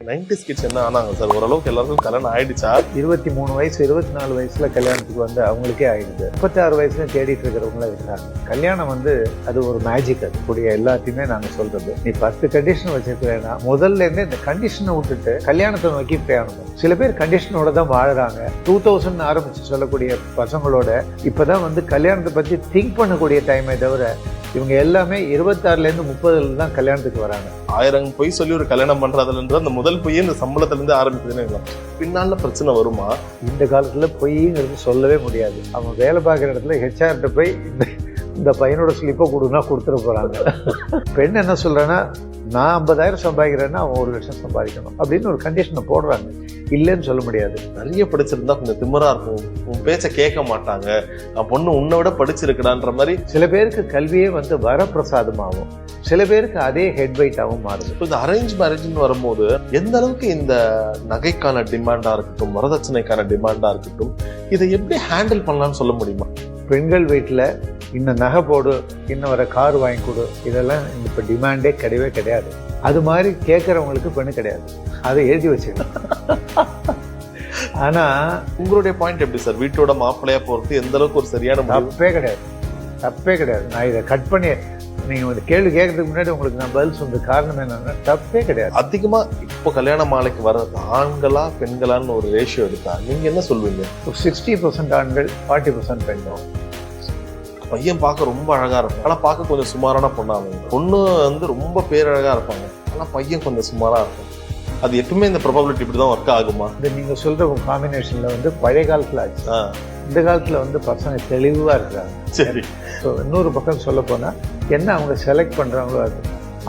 90s kids என்ன ஆனாங்க sir? ஓரளவுக்கு எல்லாருக்கும் கல்யாணம் ஆயிடுச்சா? 23 வயசு 24 வயசுல கல்யாணத்துக்கு வந்து அவங்களுக்கே ஆயிடுது. 36 வயசுல தேடிட்டு இருக்கிறவங்களா இருக்காங்க. கல்யாணம் வந்து அது ஒரு மேஜிக். அது கூடிய எல்லாத்தையுமே நாங்க சொல்றது, நீ 10 கண்டிஷன் வச்சிருக்கிறேன்னா முதல்ல இருந்து இந்த கண்டிஷனை விட்டுட்டு கல்யாணத்தை நோக்கி பிரயாணம். சில பேர் கண்டிஷனோட தான் வாழறாங்க. 2000 ஆரம்பிச்சு சொல்லக்கூடிய பசங்களோட இப்பதான் வந்து கல்யாணத்தை பத்தி திங்க் பண்ணக்கூடிய டைமே தவிர இவங்க எல்லாமே 26ல இருந்து 30ல தான் கல்யாணத்துக்கு வராங்க. 1000 பொய் சொல்லி ஒரு கல்யாணம் பண்றதுன்ற அந்த முதல் பொய் இந்த சம்பளத்துல இருந்து ஆரம்பிக்குதுன்னு பின்னால பிரச்சனை வருமா? இந்த காலத்துல பொய்ங்கிறது சொல்லவே முடியாது. அவங்க வேலை பார்க்குற இடத்துல ஹெச்ஆர்கிட்ட போய் இந்த பையனோட ஸ்லிப்பை கொடுன்னா கொடுத்துட போறாங்க. பெண் என்ன சொல்றேன்னா, நான் 50,000 சம்பாதிக்கிறேன்னா அவன் 1 லட்சம் சம்பாதிக்கணும் அப்படின்னு ஒரு கண்டிஷனை போடுறாங்க. இல்லைன்னு சொல்ல முடியாது. நிறைய படிச்சிருந்தா கொஞ்சம் திமிரா இருக்கும், உன் பேச்ச கேட்க மாட்டாங்க, பொண்ணு உன்னை விட படிச்சிருக்கடான்ற மாதிரி. சில பேருக்கு கல்வியே வந்து வரப்பிரசாதமாகும், சில பேருக்கு அதே ஹெட் வெயிட்டாகவும் மாறுது. இந்த அரேஞ்ச் மேரேஜ்னு வரும்போது எந்த அளவுக்கு இந்த நகைக்கான டிமாண்டா இருக்கட்டும், வரதட்சணைக்கான டிமாண்டா இருக்கட்டும், இதை எப்படி ஹேண்டில் பண்ணலாம்னு சொல்ல முடியுமா? பெண்கள் வீட்டில் இன்னும் நகை போடு, இன்னும் வர கார் வாங்கி கொடு, இதெல்லாம் இப்போ டிமாண்டே கிடையவே கிடையாது. அது மாதிரி கேட்குறவங்களுக்கு பெண்ணு கிடையாது. அதை எழுதி வச்சுக்கணும். ஆனால் உங்களுடைய பாயிண்ட் எப்படி சார்? வீட்டோட மாப்பிள்ளையா போறது எந்த அளவுக்கு ஒரு சரியான தப்பே கிடையாது, தப்பே கிடையாது. நான் இதை கட் பண்ணி நீங்கள் வந்து கேள்வி கேட்கறதுக்கு முன்னாடி உங்களுக்கு நான் பதில் சொல்ற காரணம் என்னன்னா, தப்பே கிடையாது. அதிகமா இப்போ கல்யாண மாலைக்கு வர்றது ஆண்களா பெண்களான்னு ஒரு ரேஷியோ எடுத்தா நீங்க என்ன சொல்வீங்க? 60% ஆண்கள், 40% பெண்கள். பையன் பார்க்க ரொம்ப அழகா இருக்கும், ஆனா பார்க்க கொஞ்சம் சுமாரான பொண்ணாங்க. பொண்ணு வந்து ரொம்ப பேரழகா இருப்பாங்க, ஆனா பையன் கொஞ்சம் சுமாரா இருக்கும். அது எப்பவுமே இந்த ப்ராபபிலிட்டி இப்படிதான் ஒர்க் ஆகுமா? இந்த நீங்க சொல்ற காம்பினேஷன்ல வந்து பழைய காலத்துல ஆச்சு. இந்த காலத்துல வந்து பசங்க தெளிவா இருக்கிறாங்க. சரி. ஸோ இன்னொரு பக்கம் சொல்ல போனா, என்ன அவங்க செலக்ட் பண்றாங்களோ அது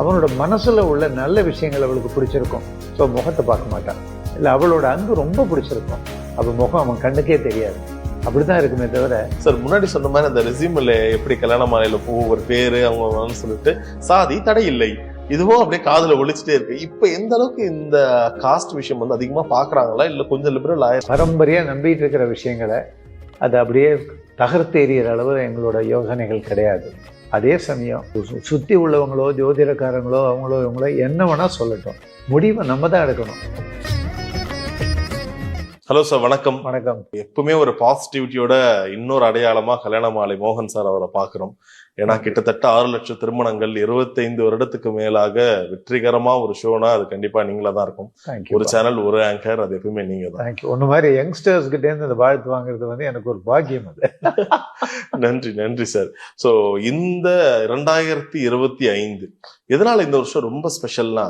அவனோட மனசுல உள்ள நல்ல விஷயங்கள் அவளுக்கு பிடிச்சிருக்கும். ஸோ முகத்தை பார்க்க மாட்டான். இல்லை அவளோட அன்பு ரொம்ப பிடிச்சிருக்கும், அப்போ முகம் அவன் கண்ணுக்கே தெரியாது. அப்படிதான் இருக்குமே தவிர. சார் முன்னாடி சொன்ன மாதிரி அந்த ரெசியூம்ல எப்படி கல்யாண மாலையில ஒரு பேரு அவங்க சொல்லிட்டு சாதி தடை இல்லை, இதுவும் அப்படியே காதுல ஒழிச்சுட்டே இருக்கு. இப்ப எந்த அளவுக்கு இந்த காஸ்ட் விஷயம் வந்து அதிகமா பாக்குறாங்களா, இல்ல கொஞ்சம் லிபரல் ஆயிரம்? பரம்பரையா நம்பிட்டு இருக்கிற விஷயங்களை அது அப்படியே தகர்த்து எறிகிற அளவு எங்களோட யோசனைகள் கிடையாது. அதே சமயம் சுத்தி உள்ளவங்களோ ஜோதிடக்காரங்களோ அவங்களோ இவங்களோ என்ன வேணா சொல்லட்டும், முடிவை நம்ம தான் எடுக்கணும். ஹலோ சார், வணக்கம். வணக்கம். எப்பவுமே ஒரு பாசிட்டிவிட்டியோட இன்னொரு அடையாளமா கல்யாண மாலை மோகன் சார் அவரை பாக்குறோம். ஏன்னா கிட்டத்தட்ட 6 லட்சம் திருமணங்கள் 25 வருடத்துக்கு மேலாக வெற்றிகரமா ஒரு ஷோனா அது கண்டிப்பா நீங்களா தான் இருக்கும். ஒரு சேனல், ஒரு ஆங்கர், அது எப்பவுமே நீங்க தான். தேங்க்யூ. ஒன்னு மாதிரி யங்ஸ்டர்ஸ் கிட்டே இருந்து இந்த வாழ்த்து வாங்குறது வந்து எனக்கு ஒரு பாக்கியம். அது நன்றி நன்றி சார். சோ இந்த 2025 எதனால இந்த வருஷம் ரொம்ப ஸ்பெஷல்னா,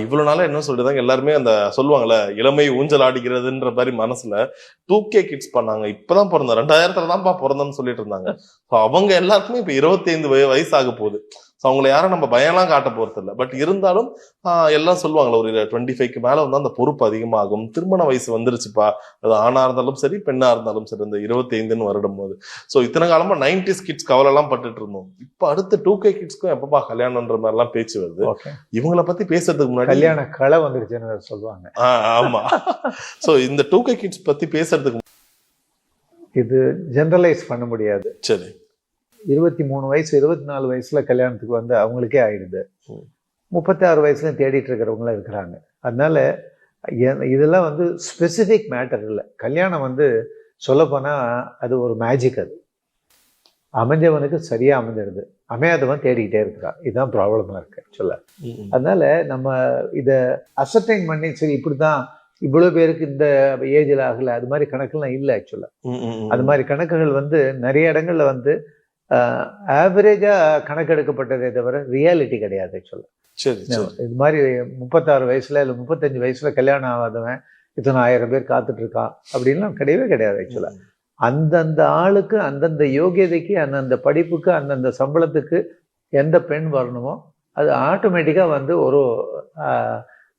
இவ்வளவு நாளா என்ன சொல்லிருந்தாங்க எல்லாருமே, அந்த சொல்லுவாங்கல்ல இளமை ஊஞ்சல் ஆடுகிறதுன்ற மாதிரி மனசுல 2K கிட்ஸ் பண்ணாங்க. இப்பதான் பிறந்த 2000த்துல தான்ப்பா பிறந்தோம்னு சொல்லிட்டு இருந்தாங்க. அவங்க எல்லாருக்குமே இப்ப 25 வயசு ஆக போகுது. அவங்களை யாரும் நம்ம பயம்லாம் காட்ட போறது இல்லை. பட் இருந்தாலும் எல்லாம் சொல்லுவாங்களே, ஒரு 25க்கு மேல வந்து அந்த பொறுப்பு அதிகமாகும், திருமண வயசு வந்துருச்சுப்பா, அது ஆணா இருந்தாலும் சரி பெண்ணா இருந்தாலும் சரி, இந்த 25ன்னு வருடும் போது. சோ இத்தனை காலமா 90s கிட்ஸ் கவலை எல்லாம் பட்டுட்டு இருந்தோம். இப்ப அடுத்து 2K கிட்ஸ்க்கும் எப்பப்பா கல்யாணம்ன்ற மாதிரி எல்லாம் பேச்சு வருது. இவங்களை பத்தி பேசுறதுக்கு முன்னாடி கல்யாண களை வந்துருச்சுன்னு சொல்லுவாங்க. ஆமா. சோ இந்த 2K கிட்ஸ் பத்தி பேசுறதுக்கு இது ஜெனரலைஸ் பண்ண முடியாது. சரி. 23 வயசு 24 வயசுல கல்யாணத்துக்கு வந்து அவங்களுக்கே ஆயிடுது. 36 வயசுல தேடிட்டு இருக்கிறவங்களா இருக்கிறாங்க. அதனால இதெல்லாம் வந்து ஸ்பெசிபிக் மேட்டர் இல்லை. கல்யாணம் வந்து சொல்ல போனா அது ஒரு மேஜிக். அது அமைஞ்சவனுக்கு சரியா அமைஞ்சிடுது, அமையாதவன் தேடிக்கிட்டே இருக்கிறான். இதுதான் ப்ராப்ளமா இருக்கு சொல்ல. அதனால நம்ம இதை அசர்டைன் பண்ணி சரி இப்படிதான் இவ்வளவு பேருக்கு இந்த ஏஜ்ல ஆகல, அது மாதிரி கணக்கெல்லாம் இல்லை ஆக்சுவலா. அது மாதிரி கணக்குகள் வந்து நிறைய இடங்கள்ல வந்து ஆவரேஜா கணக்கெடுக்கப்பட்டதே தவிர ரியாலிட்டி கிடையாது ஆக்சுவலா. இது மாதிரி 36 வயசுல இல்ல 35 வயசுல கல்யாணம் ஆகாதவன் இத்தனை 1000 பேர் காத்துட்டு இருக்கான் அப்படின்லாம் கிடையவே கிடையாது ஆக்சுவலா. அந்தந்த ஆளுக்கு அந்தந்த யோகியதைக்கு அந்தந்த படிப்புக்கு அந்தந்த சம்பளத்துக்கு எந்த பெண் வரணுமோ அது ஆட்டோமேட்டிக்கா வந்து ஒரு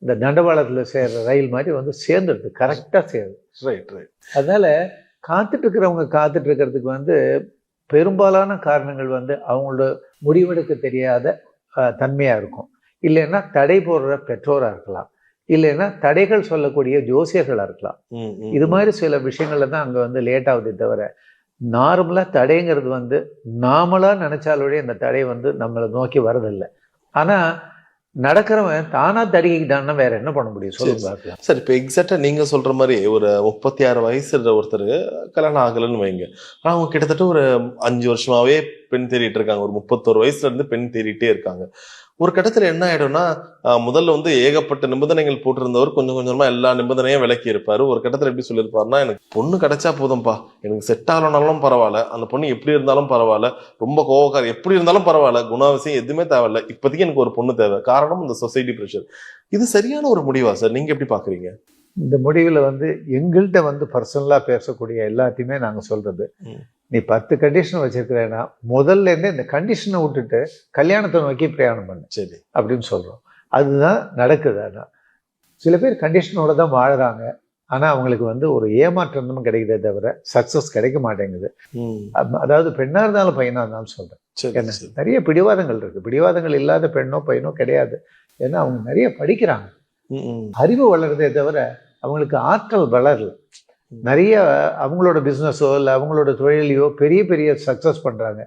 இந்த தண்டவாளத்துல சேர்ற ரயில் மாதிரி வந்து சேர்ந்துடுது, கரெக்டா சேருது. அதனால காத்துட்டு இருக்கிறதுக்கு வந்து பெரும்பாலான காரணங்கள் வந்து அவங்களோட முடிவெடுக்க தெரியாத தன்மையா இருக்கும். இல்லைன்னா தடை போடுற பெற்றோரா இருக்கலாம், இல்லைன்னா தடைகள் சொல்லக்கூடிய ஜோசியர்களா இருக்கலாம். இது மாதிரி சில விஷயங்கள்ல தான் அங்க வந்து லேட் ஆகுதே தவிர, நார்மலா தடைங்கிறது வந்து நாமளா நினைச்சாலோடைய இந்த தடை வந்து நம்மளை நோக்கி வரதில்லை. ஆனா நடக்கிறவன் தானா தடுக்கிட்டான்னா வேற என்ன பண்ண முடியும் சொல்லுங்க பார்க்கலாம். சார் இப்போ எக்ஸாக்டா நீங்க சொல்ற மாதிரி ஒரு 36 வயசுல ஒருத்தர் கல்யாணம் ஆகலைன்னு வைங்க, ஆனா அவங்க கிட்டத்தட்ட ஒரு 5 வருஷமாவே பெண் தேடிட்டு இருக்காங்க. ஒரு 31 வயசுல இருந்து பெண் தேடிட்டே இருக்காங்க. ஒரு கட்டத்துல என்ன ஆயிடும்னா, முதல்ல வந்து ஏகப்பட்ட நிபந்தனைகள் போட்டிருந்தவர் கொஞ்சம் கொஞ்சமா எல்லா நிபந்தனையும் விலக்கி இருப்பாரு. ஒரு கட்டத்துல எப்படி சொல்லியிருப்பாருன்னா, எனக்கு பொண்ணு கிடைச்சா போதும்பா, எனக்கு செட் ஆகலனாலும் பரவாயில்ல, அந்த பொண்ணு எப்படி இருந்தாலும் பரவாயில்ல, ரொம்ப கோவக்கார எப்படி இருந்தாலும் பரவாயில்ல, குணாவசியம் எதுவுமே தேவையில்ல, இப்போதைக்கு எனக்கு ஒரு பொண்ணு தேவை. காரணம் இந்த சொசைட்டி ப்ரெஷர். இது சரியான ஒரு முடிவா சார்? நீங்க எப்படி பாக்குறீங்க? இந்த முடிவில் வந்து எங்கள்கிட்ட வந்து பர்சனலாக பேசக்கூடிய எல்லாத்தையுமே நாங்கள் சொல்றது, நீ 10 கண்டிஷன் வச்சிருக்கிறேன்னா முதல்ல இருந்தே இந்த கண்டிஷனை விட்டுட்டு கல்யாணத்தை நோக்கி பிரயாணம் பண்ணு சரி அப்படின்னு சொல்றோம். அதுதான் நடக்குது. அதான் சில பேர் கண்டிஷனோட தான் வாழுறாங்க. ஆனா அவங்களுக்கு வந்து ஒரு ஏமாற்றம் கிடைக்குதே தவிர சக்சஸ் கிடைக்க மாட்டேங்குது. அதாவது பெண்ணா இருந்தாலும் பையனா இருந்தாலும் சொல்றேன். என்ன நிறைய பிடிவாதங்கள் இருக்கு. பிடிவாதங்கள் இல்லாத பெண்ணோ பையனோ கிடையாது. ஏன்னா அவங்க நிறைய படிக்கிறாங்க, அறிவு வளருதே தவிர அவங்களுக்கு ஆற்றல் வளரல. நிறைய அவங்களோட பிஸ்னஸோ இல்லை அவங்களோட தொழிலையோ பெரிய பெரிய சக்ஸஸ் பண்ணுறாங்க.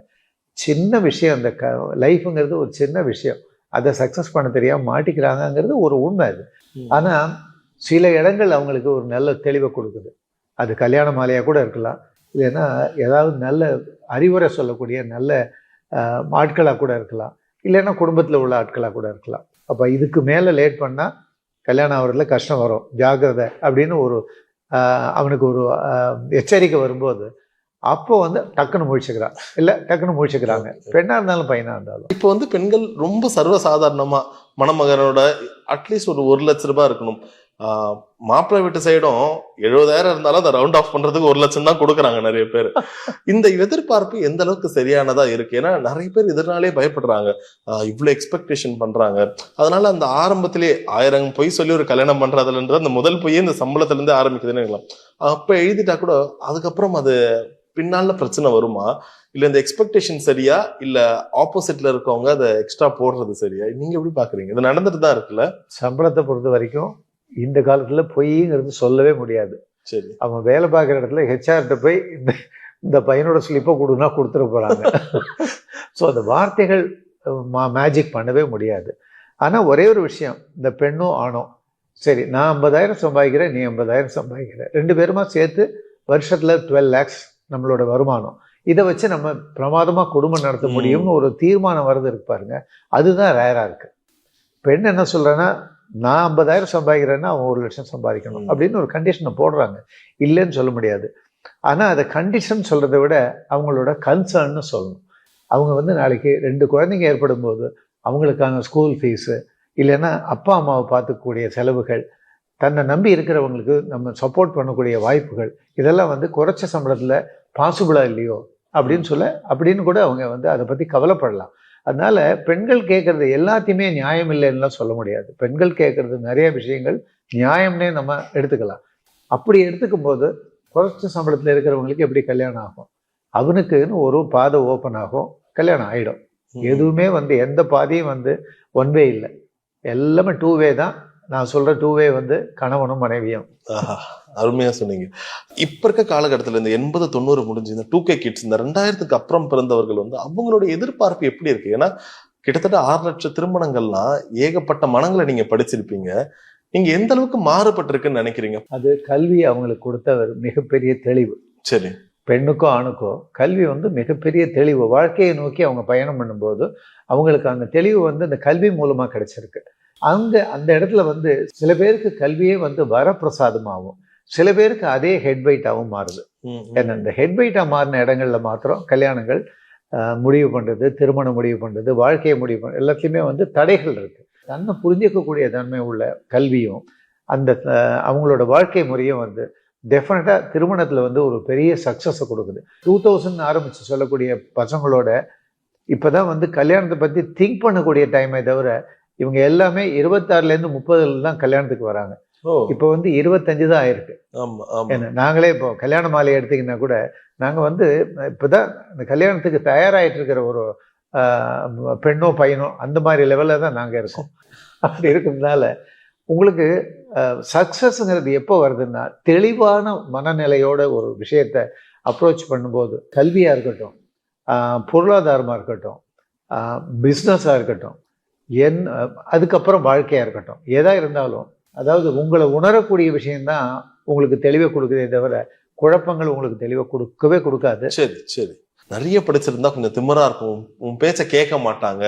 சின்ன விஷயம் அந்த லைஃபுங்கிறது ஒரு சின்ன விஷயம், அதை சக்ஸஸ் பண்ண தெரியாமல் மாட்டிக்கிறாங்கங்கிறது ஒரு உண்மை அது. ஆனால் சில இடங்கள் அவங்களுக்கு ஒரு நல்ல தெளிவை கொடுக்குது. அது கல்யாண மாலையாக கூட இருக்கலாம், இல்லைன்னா ஏதாவது நல்ல அறிவுரை சொல்லக்கூடிய நல்ல ஆட்களாக கூட இருக்கலாம், இல்லைன்னா குடும்பத்தில் உள்ள ஆட்களாக கூட இருக்கலாம். அப்போ இதுக்கு மேலே லேட் பண்ணால் கல்யாணம் ஆகிறதுல கஷ்டம் வரும், ஜாக்கிரதை அப்படின்னு ஒரு அவனுக்கு ஒரு எச்சரிக்கை வரும்போது அப்போ வந்து டக்குன்னு முழிச்சுக்கிறான், இல்லை டக்குன்னு முழிச்சுக்கிறாங்க, பெண்ணா இருந்தாலும் பையனா இருந்தாலும். இப்போ வந்து பெண்கள் ரொம்ப சர்வசாதாரணமா மணமகனோட அட்லீஸ்ட் ஒரு 1 லட்ச ரூபாய் இருக்கணும். மாப்பிள்ளை வீட்டு சைடும் 70,000 இருந்தாலும் அதை ரவுண்ட் ஆஃப் பண்றதுக்கு 1 லட்சம் தான் கொடுக்குறாங்க நிறைய பேர். இந்த எதிர்பார்ப்பு எந்த அளவுக்கு சரியானதா இருக்கு? ஏன்னா நிறைய பேர் இதனாலே பயப்படுறாங்க, இவ்வளவு எக்ஸ்பெக்டேஷன் பண்றாங்க. அதனால அந்த ஆரம்பத்திலேயே 1000 பொய் சொல்லி ஒரு கல்யாணம் பண்றதுன்ற அந்த முதல் பொய்யே இந்த சம்பளத்துல இருந்து ஆரம்பிக்குதுன்னு அப்ப எழுதிட்டா கூட அதுக்கப்புறம் அது பின்னால பிரச்சனை வருமா? இல்ல இந்த எக்ஸ்பெக்டேஷன் சரியா, இல்ல ஆப்போசிட்ல இருக்கவங்க அதை எக்ஸ்ட்ரா போடுறது சரியா? நீங்க எப்படி பாக்குறீங்க? இது நடந்துட்டு தான் இருக்குல்ல. சம்பளத்தை பொறுத்த வரைக்கும் இந்த காலத்துல பொய்ங்கிறது சொல்லவே முடியாது. சரி, அவன் வேலை பார்க்குற இடத்துல ஹெச்ஆர்கிட்ட போய் இந்த பையனோட ஸ்லிப்பை கொடுனா கொடுத்துட போறாங்க. ஸோ அந்த வார்த்தைகள் மேஜிக் பண்ணவே முடியாது. ஆனா ஒரே ஒரு விஷயம், இந்த பெண்ணோ ஆணோ சரி, நான் 50,000 சம்பாதிக்கிறேன், நீ 50,000 சம்பாதிக்கிறேன், 2 பேருமா சேர்த்து வருஷத்துல 12 lakhs நம்மளோட வருமானம், இதை வச்சு நம்ம பிரமாதமா குடும்பம் நடத்த முடியும்னு ஒரு தீர்மானம் வருது இருக்கு பாருங்க, அதுதான் ரேரா இருக்கு. பெண் என்ன சொல்றேன்னா, நான் 50,000 சம்பாதிக்கிறேன்னா அவன் 1 லட்சம் சம்பாதிக்கணும் அப்படின்னு ஒரு கண்டிஷனை போடுறாங்க. இல்லைன்னு சொல்ல முடியாது. ஆனா அதை கண்டிஷன் சொல்றதை விட அவங்களோட கன்சர்ன்னு சொல்லணும். அவங்க வந்து நாளைக்கு 2 குழந்தைங்க ஏற்படும் போது அவங்களுக்கான ஸ்கூல் ஃபீஸு, இல்லைன்னா அப்பா அம்மாவை பார்த்துக்கூடிய செலவுகள், தன்னை நம்பி இருக்கிறவங்களுக்கு நம்ம சப்போர்ட் பண்ணக்கூடிய வாய்ப்புகள், இதெல்லாம் வந்து குறைச்ச சம்பளத்தில் பாசிபிளா இல்லையோ அப்படின்னு கூட அவங்க வந்து அதை பற்றி கவலைப்படலாம். அதனால பெண்கள் கேட்கறது எல்லாத்தையுமே நியாயம் இல்லைன்னுலாம் சொல்ல முடியாது. பெண்கள் கேட்கறது நிறைய விஷயங்கள் நியாயம்னே நம்ம எடுத்துக்கலாம். அப்படி எடுத்துக்கும் போது குறைச்ச சம்பளத்தில் இருக்கிறவங்களுக்கு எப்படி கல்யாணம் ஆகும்? அவனுக்குன்னு ஒரு பாதை ஓப்பன் ஆகும், கல்யாணம் ஆகிடும். எதுவுமே வந்து எந்த பாதையும் வந்து 1 வே இல்லை, எல்லாமே 2 வே தான். நான் சொல்ற 2 வே வந்து கணவனும் மனைவியும். அருமையா சொன்னீங்க. இப்ப இருக்க காலகட்டத்துல இந்த 80, 90 முடிஞ்சு இந்த 2K கிட்ஸ், இந்த 2000க்கு அப்புறம் பிறந்தவர்கள் வந்து அவங்களுடைய எதிர்பார்ப்பு எப்படி இருக்கு? ஏன்னா கிட்டத்தட்ட 6 லட்சம் திருமணங்கள்லாம் ஏகப்பட்ட மனங்களை நீங்க படிச்சிருப்பீங்க. நீங்க எந்த அளவுக்கு மாறுபட்டிருக்குன்னு நினைக்கிறீங்க? அது கல்வி அவங்களுக்கு கொடுத்த ஒரு மிகப்பெரிய தெளிவு. சரி, பெண்ணுக்கோ ஆணுக்கோ கல்வி வந்து மிகப்பெரிய தெளிவு. வாழ்க்கையை நோக்கி அவங்க பயணம் பண்ணும்போது அவங்களுக்கு அந்த தெளிவு வந்து இந்த கல்வி மூலமா கிடைச்சிருக்கு. அந்த இடத்துல வந்து சில பேருக்கு கல்வியே வந்து வரப்பிரசாதமாகும், சில பேருக்கு அதே ஹெட்வைட்டாகவும் மாறுது. ஏன்னா இந்த ஹெட்வைட்டா மாறின இடங்கள்ல மாத்திரம் கல்யாணங்கள் முடிவு பண்றது, திருமணம் முடிவு பண்றது, வாழ்க்கையை முடிவு பண்றது எல்லாத்தையுமே வந்து தடைகள் இருக்கு. தன்னை புரிஞ்சிக்கக்கூடிய தன்மை உள்ள கல்வியும் அந்த அவங்களோட வாழ்க்கை முறையும் வந்து டெஃபினட்டா திருமணத்துல வந்து ஒரு பெரிய சக்சஸை கொடுக்குது. 2000 ஆரம்பிச்சு சொல்லக்கூடிய பசங்களோட இப்பதான் வந்து கல்யாணத்தை பத்தி திங்க் பண்ணக்கூடிய டைமே தவிர இவங்க எல்லாமே 26லேருந்து 30 தான் கல்யாணத்துக்கு வராங்க. இப்போ வந்து 25 தான் ஆயிருக்கு. ஏன்னா நாங்களே இப்போ கல்யாண மாலை எடுத்தீங்கன்னா கூட நாங்க வந்து இப்பதான் இந்த கல்யாணத்துக்கு தயாராகிட்டு இருக்கிற ஒரு பெண்ணோ பையனோ அந்த மாதிரி லெவல்ல தான் நாங்க இருக்கோம். அப்படி இருக்கிறதுனால உங்களுக்கு சக்சஸ்ங்கிறது எப்போ வருதுன்னா, தெளிவான மனநிலையோட ஒரு விஷயத்த அப்ரோச் பண்ணும்போது, கல்வியா இருக்கட்டும், பொருளாதாரமா இருக்கட்டும், பிஸ்னஸா இருக்கட்டும், அதுக்கப்புறம் வாழ்க்கையா இருக்கட்டும், எதா இருந்தாலும், அதாவது உங்களை உணரக்கூடிய விஷயம்தான் உங்களுக்கு தெளிவை கொடுக்குதே தவிர குழப்பங்கள் உங்களுக்கு தெளிவை கொடுக்கவே கொடுக்காது. சரி சரி. நிறைய படிச்சிருந்தா கொஞ்சம் திமிரா இருக்கும், உன் பேச்ச கேட்க மாட்டாங்க,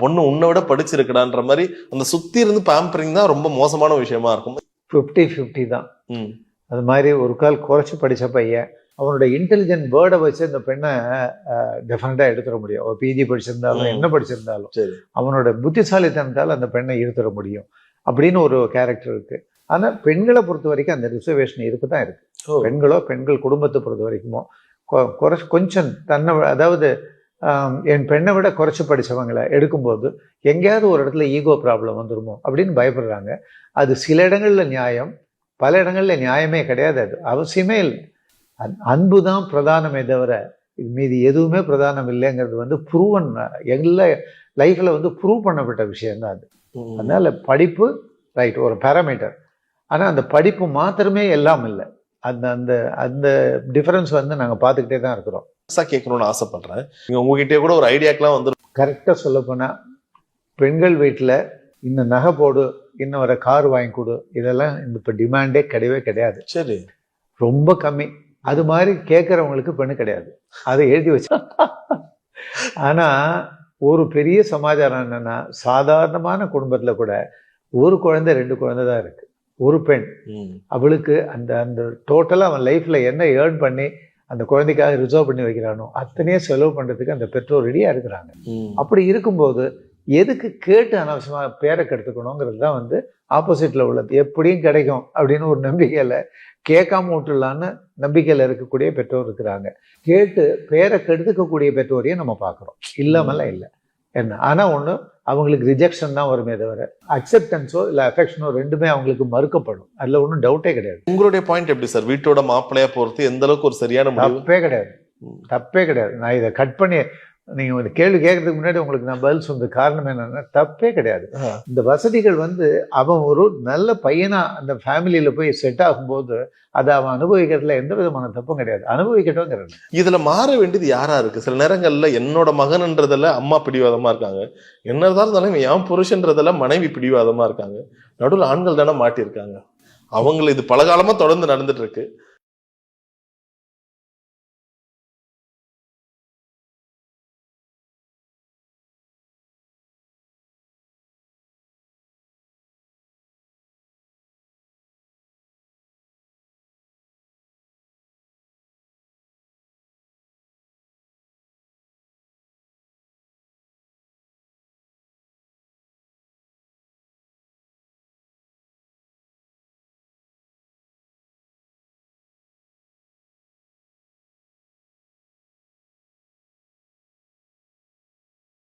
பொண்ணு உன்னை விட படிச்சிருக்கடான்ற மாதிரி அந்த சுத்தி இருந்து பேம்பரிங் தான் ரொம்ப மோசமான விஷயமா இருக்கும். 50-50 தான். ம். அது மாதிரி ஒரு கால் குறைச்சி படித்த பையன் அவனோட இன்டெலிஜென்ட் வேர்டை வச்சு இந்த பெண்ணை டெஃபினட்டாக எடுத்துட முடியும். அவள் பிஜி படிச்சிருந்தாலும் என்ன படிச்சிருந்தாலும் சரி. அவனோட புத்திசாலித்தனத்தால் அந்த பெண்ணை ஈர்த்துட முடியும் அப்படின்னு ஒரு கேரக்டர் இருக்கு. ஆனால் பெண்களை பொறுத்த வரைக்கும் அந்த ரிசர்வேஷன் இருக்கு தான் இருக்கு. பெண்கள் குடும்பத்தை பொறுத்த வரைக்குமோ கொஞ்சம் தன்னை, அதாவது என் பெண்ணை விட குறைச்சி படித்தவங்களை எடுக்கும்போது எங்கேயாவது ஒரு இடத்துல ஈகோ ப்ராப்ளம் வந்துருமோ அப்படின்னு பயப்படுறாங்க. அது சில இடங்களில் நியாயம், பல இடங்களில் நியாயமே கிடையாது. அது அவசியமே இல்லை. அன்பு தான் பிரதானமே தவிர மீதி எதுவுமே பிரதானம் இல்லைங்கிறது வந்து ப்ரூவன், எல்லா லைஃப்ல வந்து ப்ரூவ் பண்ணப்பட்ட விஷயம்தான் அது. அதனால படிப்பு ரைட் ஒரு பேராமீட்டர், ஆனால் அந்த படிப்பு மாத்திரமே எல்லாம் இல்லை. அந்த அந்த அந்த டிஃபரன்ஸ் வந்து நாங்கள் பார்த்துக்கிட்டே தான் இருக்கிறோம். கேட்கணும்னு ஆசைப்படுறேன். உங்ககிட்டே கூட ஒரு ஐடியாக்கெல்லாம் வந்து கரெக்டாக சொல்ல போனால் பெண்கள் வீட்டில் இன்னும் நகை போடு, இன்னும் வர கார் வாங்கி கொடு, இதெல்லாம் இப்போ டிமாண்டே கிடையவே கிடையாது. சரி, ரொம்ப கம்மி. அது மாதிரி கேட்குறவங்களுக்கு பெண்ணு கிடையாது, அதை எழுதி வச்சு. ஆனால் ஒரு பெரிய சமாச்சாரம் என்னன்னா, சாதாரணமான குடும்பத்தில் கூட ஒரு குழந்தை 2 குழந்தை தான் இருக்கு. ஒரு பெண், அவளுக்கு அந்த அந்த டோட்டலாக அவன் லைஃப்ல என்ன ஏர்ன் பண்ணி அந்த குழந்தைக்காக ரிசர்வ் பண்ணி வைக்கிறானோ அத்தனையே செலவு பண்றதுக்கு அந்த பெற்றோர் ரெடியா இருக்கிறாங்க. அப்படி இருக்கும்போது எதுக்கு கேட்டு அனாவசியமா பேரை கெடுத்துக்கணுங்கிறது தான் வந்து ஆப்போசிட்ல உள்ளது. எப்படியும் கிடைக்கும் அப்படின்னு ஒரு நம்பிக்கையில கேட்காம விட்டுலான்னு நம்பிக்கையில இருக்கக்கூடிய பெற்றோர் இருக்கிறாங்க. கேட்டு பேரை கெடுத்துக்கக்கூடிய பெற்றோரையும் நம்ம பார்க்குறோம், இல்லாமலாம் இல்லை. என்ன ஆனா ஒண்ணு, அவங்களுக்கு ரிஜெக்ஷன் தான் வருமே தவிர அக்செப்டன்ஸோ இல்லை அஃபெக்ஷனோ ரெண்டுமே அவங்களுக்கு மறுக்கப்படும். அதுல ஒன்றும் டவுட்டே கிடையாது. உங்களுடைய பாயிண்ட் எப்படி சார்? வீட்டோட மாப்பிள்ளையா பொறுத்து எந்த அளவுக்கு ஒரு சரியான தப்பே கிடையாது, தப்பே கிடையாது. நான் இதை கட் பண்ணி நீங்க ஒரு கேள்வி கேட்கறதுக்கு முன்னாடி உங்களுக்கு நான் பதில் சொன்ன காரணம் என்னன்னா, தப்பே கிடையாது. இந்த வசதிகள் வந்து அவன் ஒரு நல்ல பையனா அந்த ஃபேமிலியில போய் செட் ஆகும்போது அதை அவன் அனுபவிக்கிறதுல எந்த விதமான தப்பும் கிடையாது, அனுபவிக்கட்டும்ங்கிறது. இதுல மாற வேண்டியது யாரா இருக்கு? சில நேரங்கள்ல என்னோட மகன்ன்றதுல அம்மா பிடிவாதமா இருக்காங்க, என்னதான் இருந்தாலும் என் புருஷன்றதுல மனைவி பிடிவாதமா இருக்காங்க. நடுவில் ஆண்கள் தானே மாட்டிருக்காங்க. அவங்களை இது பல காலமா தொடர்ந்து நடந்துட்டு இருக்கு.